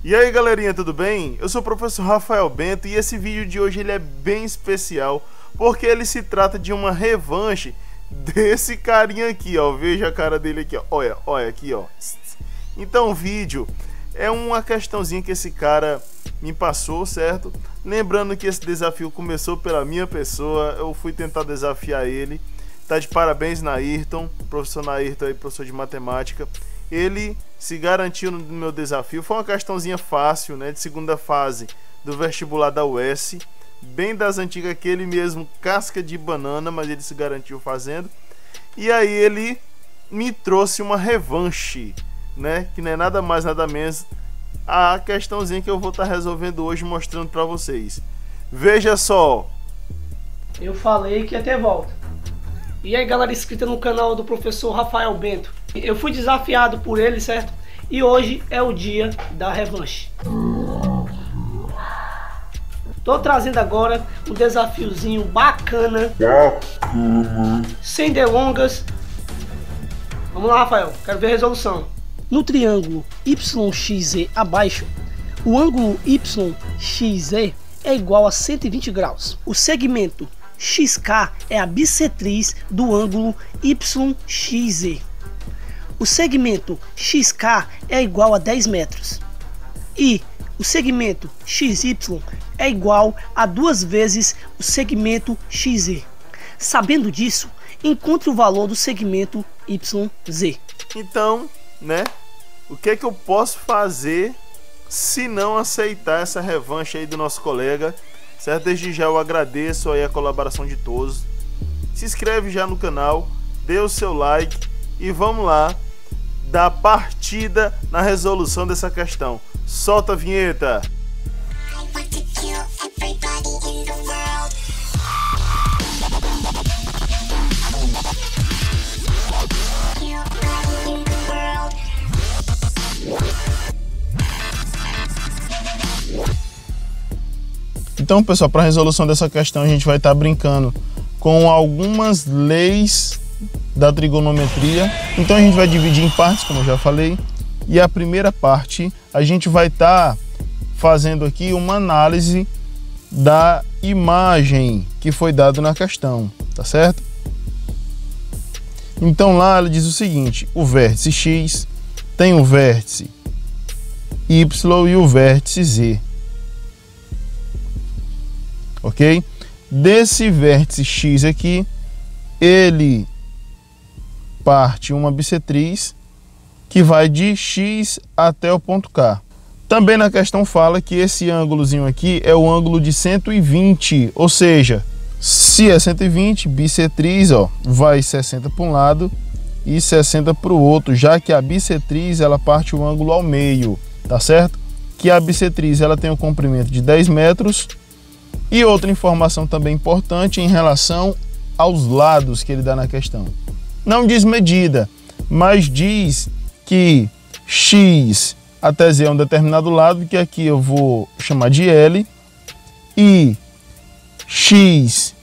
E aí galerinha, tudo bem? Eu sou o professor Rafael Bento e esse vídeo de hoje ele é bem especial porque ele se trata de uma revanche desse carinha aqui, ó. Veja a cara dele aqui, ó. Olha aqui, ó. Então o vídeo é uma questãozinha que esse cara me passou, certo? Lembrando que esse desafio começou pela minha pessoa, eu fui tentar desafiar ele. Tá de parabéns, Nairton, professor Nairton aí, professor de matemática. Ele se garantiu no meu desafio. Foi uma questãozinha fácil, né, de segunda fase do vestibular da UES, bem das antigas, aquele mesmo, casca de banana, mas ele se garantiu fazendo. E aí ele me trouxe uma revanche, né, que não é nada mais nada menos a questãozinha que eu vou estar resolvendo hoje, mostrando para vocês. Veja só. Eu falei que ia ter volta. E aí galera inscrita no canal do professor Rafael Bento. Eu fui desafiado por ele, certo? E hoje é o dia da revanche. Tô trazendo agora um desafiozinho bacana. Sem delongas. Vamos lá, Rafael, quero ver a resolução. No triângulo YXZ abaixo, o ângulo YXZ é igual a 120 graus. O segmento XK é a bissetriz do ângulo YXZ. O segmento XK é igual a 10 metros. E o segmento XY é igual a 2 vezes o segmento XZ. Sabendo disso, encontre o valor do segmento YZ. Então, né, o que é que eu posso fazer se não aceitar essa revanche aí do nosso colega? Certo? Desde já eu agradeço aí a colaboração de todos. Se inscreve já no canal, dê o seu like e vamos lá dar partida na resolução dessa questão. Solta a vinheta. Então, pessoal, para a resolução dessa questão a gente vai estar brincando com algumas leis da trigonometria. Então a gente vai dividir em partes, como eu já falei. E a primeira parte a gente vai estar fazendo aqui uma análise da imagem que foi dada na questão, tá certo? Então lá ela diz o seguinte: o vértice X tem o vértice Y e o vértice Z. Ok? Desse vértice X aqui, ele parte uma bissetriz que vai de X até o ponto K. Também na questão fala que esse ângulozinho aqui é o ângulo de 120, ou seja, se é 120, bissetriz, ó, vai 60 para um lado e 60 para o outro, já que a bissetriz ela parte o ângulo ao meio, tá certo? Que a bissetriz ela tem um comprimento de 10 metros. E outra informação também importante em relação aos lados que ele dá na questão. Não diz medida, mas diz que X até Z é um determinado lado, que aqui eu vou chamar de L, e X,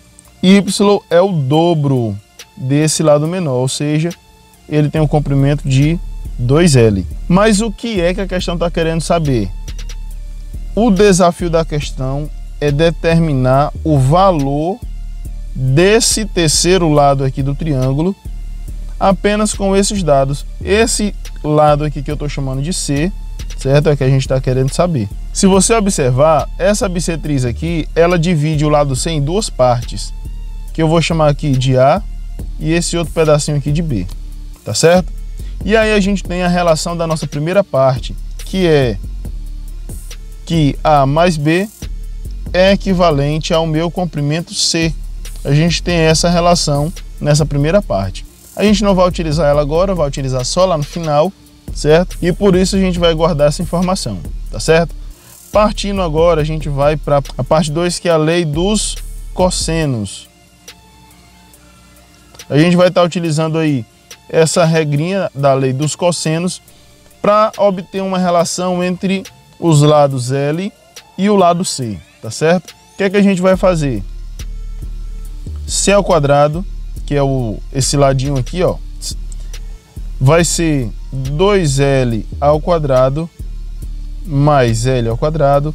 Y é o dobro desse lado menor, ou seja, ele tem um comprimento de 2L. Mas o que é que a questão está querendo saber? O desafio da questão é determinar o valor desse terceiro lado aqui do triângulo apenas com esses dados. Esse lado aqui que eu estou chamando de C, certo? É o que a gente está querendo saber. Se você observar, essa bissetriz aqui, ela divide o lado C em duas partes, que eu vou chamar aqui de A e esse outro pedacinho aqui de B, tá certo? E aí a gente tem a relação da nossa primeira parte, que é que A mais B é equivalente ao meu comprimento C. A gente tem essa relação nessa primeira parte. A gente não vai utilizar ela agora, vai utilizar só lá no final, certo? E por isso a gente vai guardar essa informação, tá certo? Partindo agora, a gente vai para a parte 2, que é a lei dos cossenos. A gente vai estar utilizando aí essa regrinha da lei dos cossenos para obter uma relação entre os lados L e o lado C. Tá certo? O que é que a gente vai fazer? C ao quadrado, que é esse ladinho aqui, ó, vai ser 2L ao quadrado mais L ao quadrado,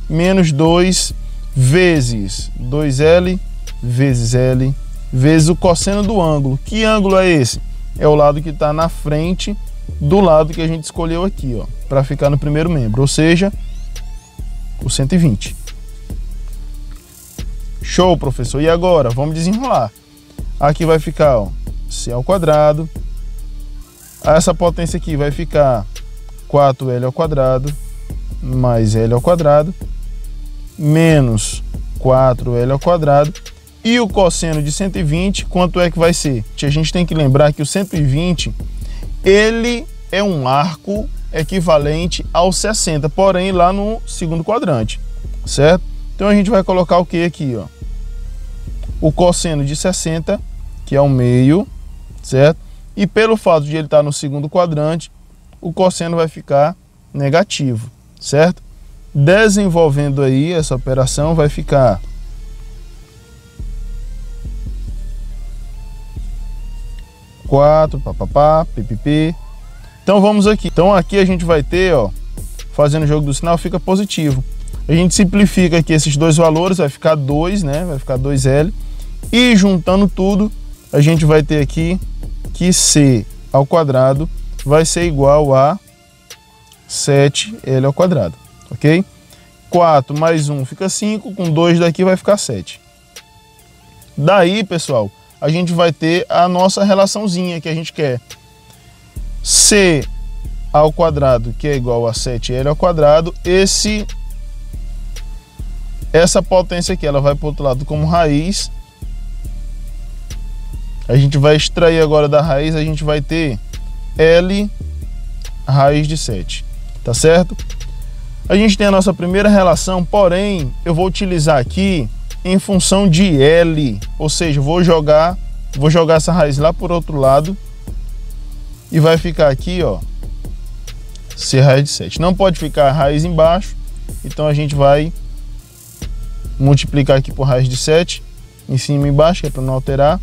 menos 2 vezes 2L vezes L, vezes o cosseno do ângulo. Que ângulo é esse? É o lado que está na frente do lado que a gente escolheu aqui, ó, para ficar no primeiro membro, ou seja, o 120. Show, professor. E agora, vamos desenrolar. Aqui vai ficar, ó, C ao quadrado. Essa potência aqui vai ficar 4L ao quadrado mais L ao quadrado menos 4L ao quadrado. E o cosseno de 120, quanto é que vai ser? A gente tem que lembrar que o 120, ele é um arco equivalente ao 60, porém lá no segundo quadrante, certo? Então a gente vai colocar o que aqui, ó? O cosseno de 60, que é o meio, certo? E pelo fato de ele estar no segundo quadrante, o cosseno vai ficar negativo, certo? Desenvolvendo aí essa operação, vai ficar 4, papapá, ppp. Então vamos aqui. Então aqui a gente vai ter, ó, fazendo o jogo do sinal, fica positivo. A gente simplifica aqui esses dois valores, vai ficar 2, né? Vai ficar 2L. E juntando tudo, a gente vai ter aqui que C ao quadrado vai ser igual a 7L ao quadrado, ok? 4 mais 1 fica 5, com 2 daqui vai ficar 7. Daí, pessoal, a gente vai ter a nossa relaçãozinha que a gente quer. C ao quadrado, que é igual a 7L ao quadrado. Essa potência aqui, ela vai para o outro lado como raiz. A gente vai extrair agora da raiz, a gente vai ter L raiz de 7, tá certo? A gente tem a nossa primeira relação, porém, eu vou utilizar aqui em função de L, ou seja, vou jogar essa raiz lá por outro lado e vai ficar aqui, ó, C raiz de 7. Não pode ficar a raiz embaixo, então a gente vai multiplicar aqui por raiz de 7, em cima e embaixo, que é para não alterar.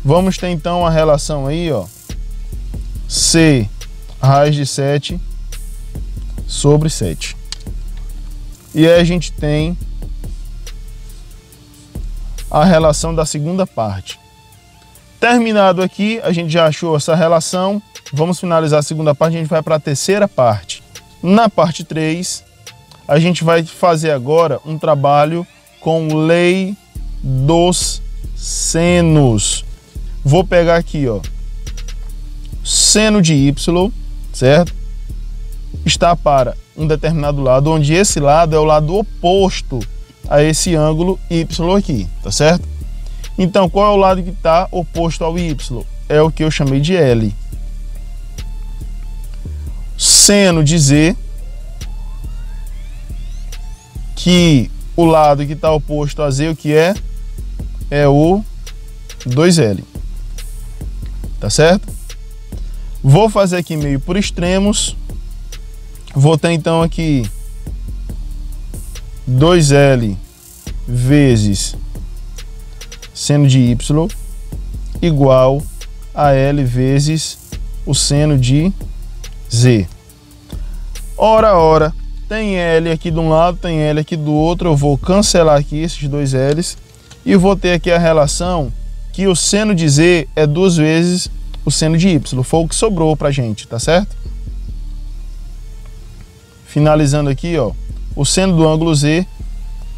Vamos ter então a relação aí, ó, C raiz de 7 sobre 7. E aí a gente tem a relação da segunda parte. Terminado aqui, a gente já achou essa relação. Vamos finalizar a segunda parte, a gente vai para a terceira parte. Na parte 3, a gente vai fazer agora um trabalho com lei dos senos. Vou pegar aqui, ó, seno de y, certo? Está para um determinado lado, onde esse lado é o lado oposto a esse ângulo y aqui, tá certo? Então, qual é o lado que está oposto ao y? É o que eu chamei de L. Seno de z, que o lado que está oposto a z, o que é? É o 2L, tá certo? Vou fazer aqui meio por extremos. Vou ter então aqui 2L vezes seno de y igual a L vezes o seno de z. Ora, tem L aqui de um lado, tem L aqui do outro. Eu vou cancelar aqui esses dois L's e vou ter aqui a relação que o seno de z é 2 vezes o seno de y. Foi o que sobrou pra gente, tá certo? Finalizando aqui, ó, o seno do ângulo z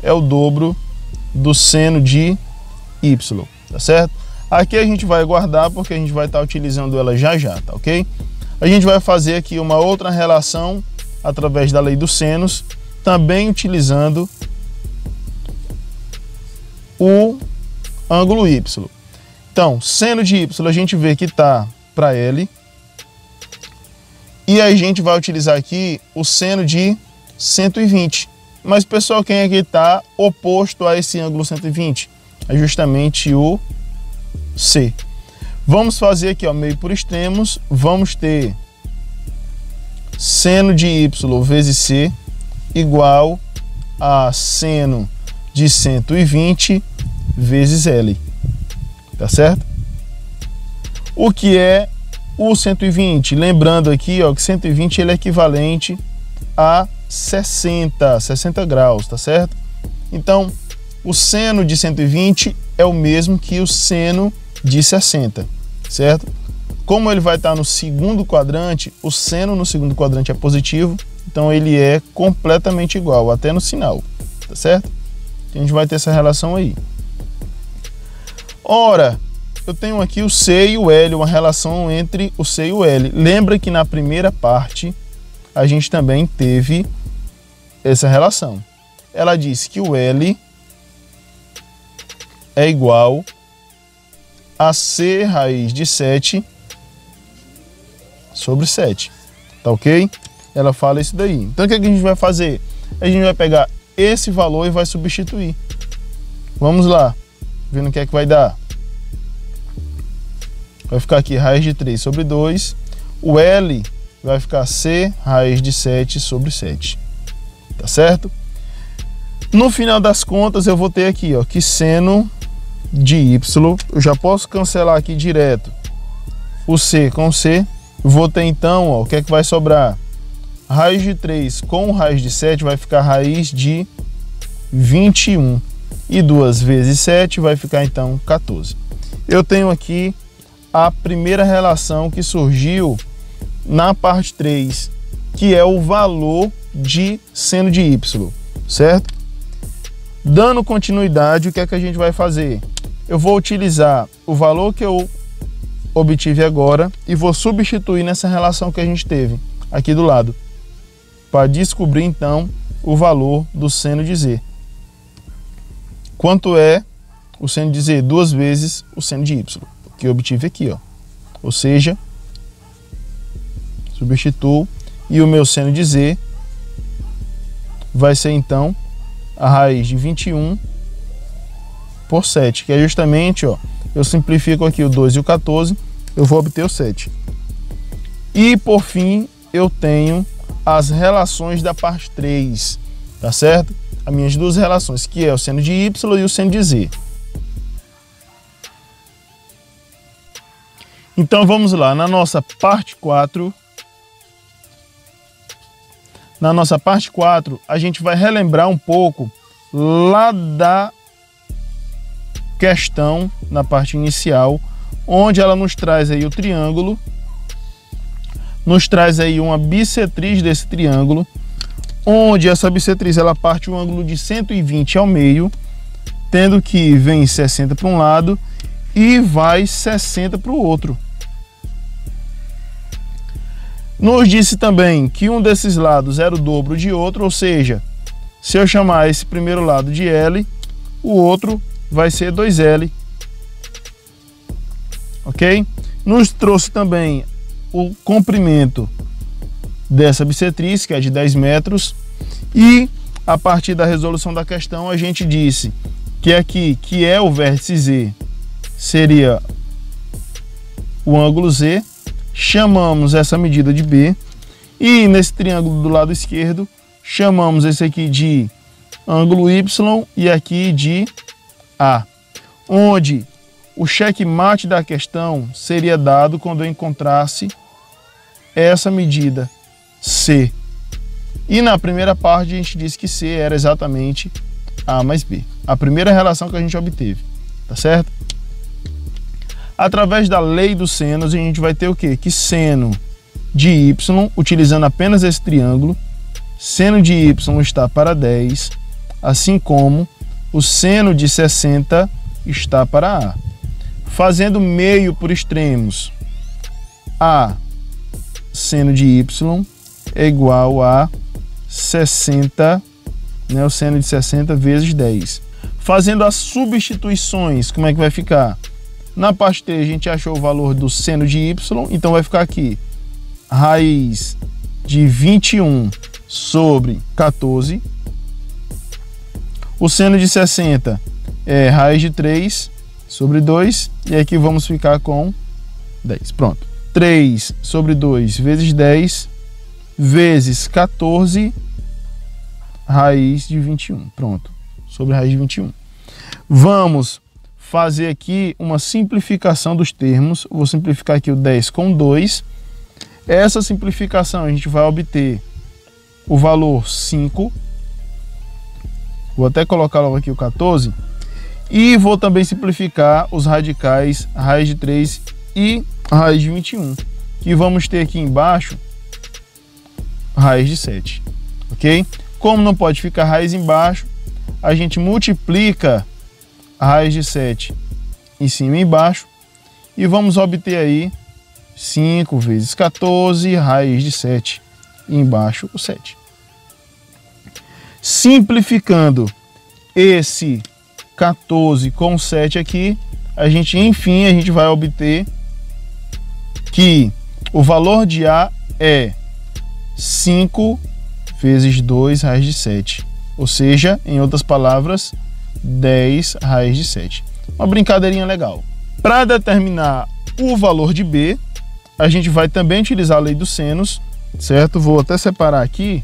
é o dobro do seno de y, tá certo? Aqui a gente vai guardar porque a gente vai estar utilizando ela já, tá ok? A gente vai fazer aqui uma outra relação através da lei dos senos, também utilizando o ângulo y. Então, seno de y a gente vê que está para L. E a gente vai utilizar aqui o seno de 120. Mas, pessoal, quem é que está oposto a esse ângulo 120? É justamente o C. Vamos fazer aqui, ó, meio por extremos. Vamos ter seno de y vezes C igual a seno de 120 vezes L. Tá certo? O que é o 120? Lembrando aqui, ó, que 120 ele é equivalente a 60 graus, tá certo? Então, o seno de 120 é o mesmo que o seno de 60, certo? Como ele vai estar no segundo quadrante, o seno no segundo quadrante é positivo, então ele é completamente igual, até no sinal, tá certo? A gente vai ter essa relação aí. Ora, eu tenho aqui o C e o L, uma relação entre o C e o L. Lembra que na primeira parte a gente também teve essa relação. Ela disse que o L é igual a C raiz de 7 sobre 7. Tá ok? Ela fala isso daí. Então o que a gente vai fazer? A gente vai pegar esse valor e vai substituir. Vamos lá. Vendo o que é que vai dar. Vai ficar aqui raiz de 3 sobre 2. O L vai ficar C raiz de 7 sobre 7. Tá certo? No final das contas eu vou ter aqui, ó, que seno de Y, eu já posso cancelar aqui direto o C com C. Vou ter então, ó, o que é que vai sobrar? Raiz de 3 com raiz de 7 vai ficar raiz de 21. E 2 vezes 7 vai ficar então 14. Eu tenho aqui a primeira relação que surgiu na parte 3, que é o valor de seno de Y, certo? Dando continuidade, o que é que a gente vai fazer? Eu vou utilizar o valor que eu obtive agora e vou substituir nessa relação que a gente teve aqui do lado, para descobrir então o valor do seno de Z. Quanto é o seno de Z? 2 vezes o seno de Y, que eu obtive aqui, ó. Ou seja, substituo e o meu seno de Z vai ser então a raiz de 21 por 7, que é justamente, ó, eu simplifico aqui o 2 e o 14, eu vou obter o 7. E por fim, eu tenho as relações da parte 3, tá certo? As minhas duas relações, que é o seno de Y e o seno de Z. Então vamos lá, na nossa parte 4. Na nossa parte 4, a gente vai relembrar um pouco lá da questão, na parte inicial, onde ela nos traz aí o triângulo, nos traz aí uma bissetriz desse triângulo, onde essa bissetriz ela parte um ângulo de 120 ao meio, tendo que vem 60 para um lado e vai 60 para o outro. Nos disse também que um desses lados era o dobro de outro, ou seja, se eu chamar esse primeiro lado de L, o outro vai ser 2L. Ok? Nos trouxe também o comprimento dessa bissetriz, que é de 10 metros, e a partir da resolução da questão a gente disse que aqui, que é o vértice Z, seria o ângulo Z, chamamos essa medida de B, e nesse triângulo do lado esquerdo chamamos esse aqui de ângulo Y e aqui de A, onde o checkmate da questão seria dado quando eu encontrasse essa medida C. E na primeira parte a gente disse que C era exatamente A mais B, a primeira relação que a gente obteve, tá certo? Através da lei dos senos a gente vai ter o quê? Que seno de Y, utilizando apenas esse triângulo, seno de Y está para 10, assim como o seno de 60 está para A. Fazendo meio por extremos, A seno de Y é igual a 60, né, o seno de 60 vezes 10. Fazendo as substituições, como é que vai ficar? Na parte 3 a gente achou o valor do seno de Y, então vai ficar aqui raiz de 21 sobre 14. O seno de 60 é raiz de 3 sobre 2, e aqui vamos ficar com 10. Pronto. 3 sobre 2 vezes 10 vezes 14 raiz de 21. Pronto. Sobre raiz de 21. Vamos fazer aqui uma simplificação dos termos. Vou simplificar aqui o 10 com 2. Essa simplificação a gente vai obter o valor 5. Vou até colocar logo aqui o 14. E vou também simplificar os radicais raiz de 3 e raiz de 21. Que vamos ter aqui embaixo raiz de 7. Ok? Como não pode ficar raiz embaixo, a gente multiplica a raiz de 7 em cima e embaixo. E vamos obter aí 5 vezes 14 raiz de 7. E embaixo o 7. Simplificando esse 14 com 7 aqui, enfim, a gente vai obter que o valor de A é 5 vezes 2 raiz de 7. Ou seja, em outras palavras, 10 raiz de 7. Uma brincadeirinha legal. Para determinar o valor de B, a gente vai também utilizar a lei dos senos, certo? Vou até separar aqui.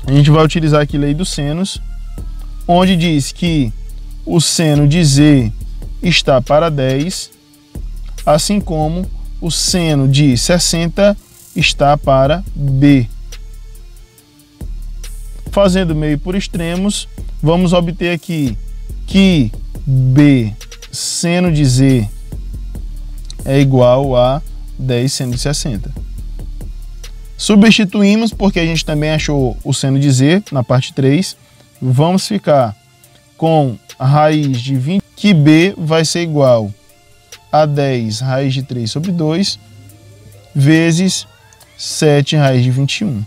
A gente vai utilizar aqui a lei dos senos, onde diz que o seno de Z está para 10, assim como o seno de 60 está para B. Fazendo meio por extremos, vamos obter aqui que B seno de Z é igual a 10 seno de 60. Substituímos porque a gente também achou o seno de Z na parte 3. Vamos ficar com a raiz de 20, que B vai ser igual a 10 raiz de 3 sobre 2 vezes 7 raiz de 21.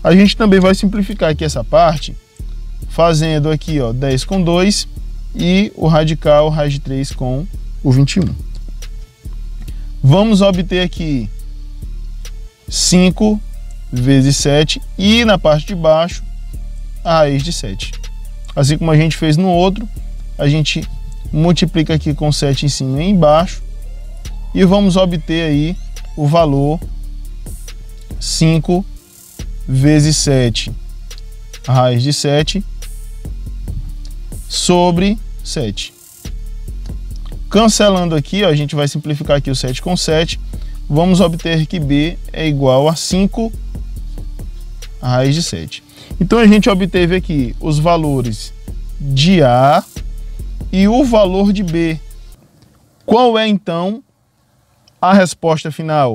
A gente também vai simplificar aqui essa parte, fazendo aqui 10 com 2 e o radical raiz de 3 com o 21. Vamos obter aqui 5 vezes 7 e na parte de baixo a raiz de 7. Assim como a gente fez no outro, a gente multiplica aqui com 7 em cima e embaixo e vamos obter aí o valor 5 vezes 7 raiz de 7 sobre 7. Cancelando aqui, a gente vai simplificar aqui o 7 com 7. Vamos obter que B é igual a 5 raiz de 7. Então a gente obteve aqui os valores de A e o valor de B. Qual é então a resposta final?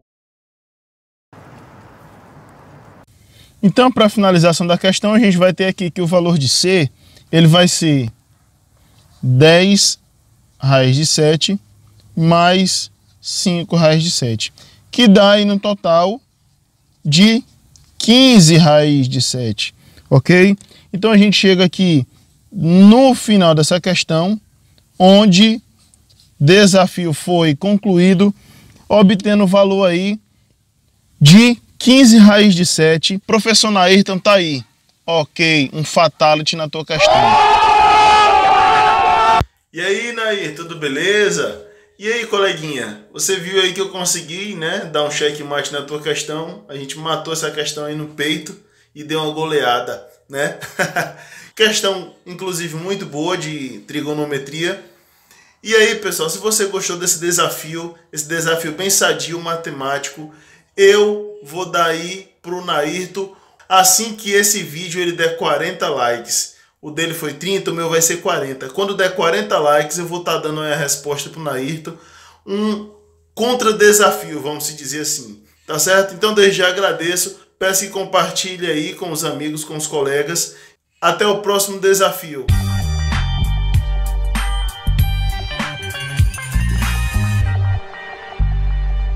Então, para a finalização da questão, a gente vai ter aqui que o valor de C ele vai ser 10 raiz de 7 mais 5 raiz de 7, que dá aí no total de 15 raiz de 7, ok? Então a gente chega aqui no final dessa questão, onde desafio foi concluído, obtendo o valor aí de 15 raiz de 7. Professor Nairton tá aí, ok, um fatality na tua questão. E aí, Nair, tudo beleza? E aí, coleguinha, você viu aí que eu consegui, né, dar um checkmate na tua questão? A gente matou essa questão aí no peito e deu uma goleada, né? Questão, inclusive, muito boa de trigonometria. E aí, pessoal, se você gostou desse desafio bem sadio, matemático, eu vou dar aí pro Nairton assim que esse vídeo ele der 40 likes. O dele foi 30, o meu vai ser 40. Quando der 40 likes, eu vou estar dando a resposta pro Nairton. Um contra-desafio, vamos se dizer assim. Tá certo? Então, desde já agradeço. Peço que compartilhe aí com os amigos, com os colegas. Até o próximo desafio.